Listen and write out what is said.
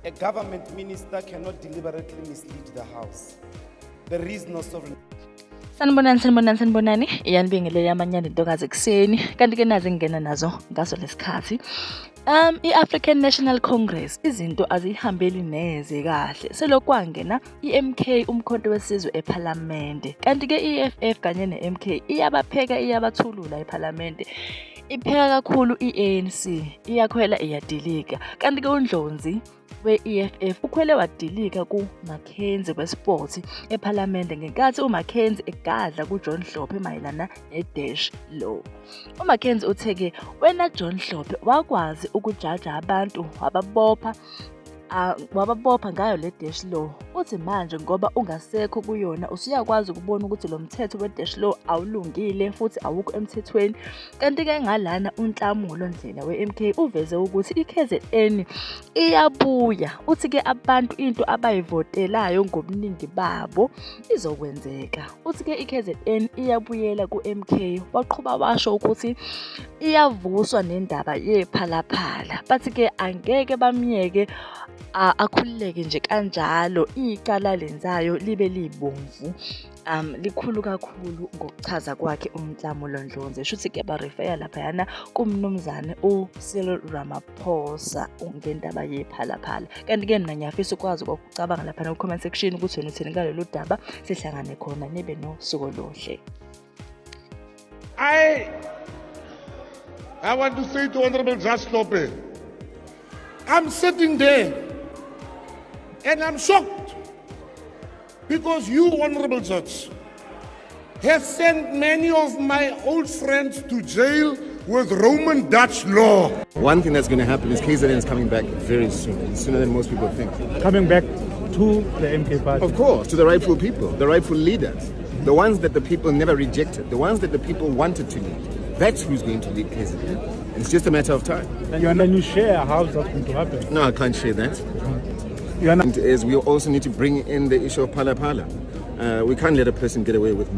A government minister cannot deliberately mislead the House. There is no sovereign. Sanibonani. Iyanibingelele amanyana intokazi ekseni. Kanti-ke nazi ngingena nazo ngaso lesikhathi. I-African National Congress izinto azihambeli neze kahle. Selokwangena i-MK umkhonto wesizwe ePhalamende. Kanti-ke i-EFF kanye ne-MK iyabapheka iyabathulula ePhalamende. Ipheka kakhulu i-ANC, iyakhwela iyadilika. Kanti-ke uNdlonzi we-EFF ukhwele wadilika ku-Mackenzie weSport ePhalamende ngenkathi uMackenzie egadla kuJohn Hlophe mayelana ne-dash law. uMackenzie uthe-ke wena John Hlophe wakwazi ukujaja abantu wababopha ngayo le dash law. Uthi manje ngoba ungasekho kuyona usuyakwazi ukubona ukuthi lo mthetho we-dash law awulungile futhi awukho emthethweni. Kanti-ke ngalana uNhlamulo Ndlela we-MK uveze ukuthi i-KZN iyabuya. Uthi-ke abantu into abayivotelayo ngobuningi babo izokwenzeka. Uthi-ke i-KZN iyabuyela ku-MK waqhuba washo ukuthi iyavuswa nendaba yephalaphala. Bathi-ke angeke bamyeke akhululeke nje kanjalo. Icala lenzayo libe libomvu. Likhulu kakhulu ngokuchaza kwakhe uNhlamulo Ndlozi. Shuthi ke barefera lapha yana kumnumzane uCyril Ramaphosa ngendaba yephalaphala. Kanti-ke mina ngiyafisa ukwazi ukucabanga lapha no comment section ukuthi wena uthini ngalolu daba. Sihlangane khona nibe nosuku oluhle. I want to say to Honorable Judge Hlophe, I'm sitting there and I'm shocked because you, Honorable Judge, have sent many of my old friends to jail with Roman Dutch law. One thing that's going to happen is KZN is coming back very soon, sooner than most people think. Coming back to the MK party? Of course, to the rightful people, the rightful leaders, the ones that the people never rejected, the ones that the people wanted to lead. That's who's going to lead KZN. It's just a matter of time. And then you share how that's going to happen? No, I can't share that. And as we also need to bring in the issue of Phala Phala. We can't let a person get away with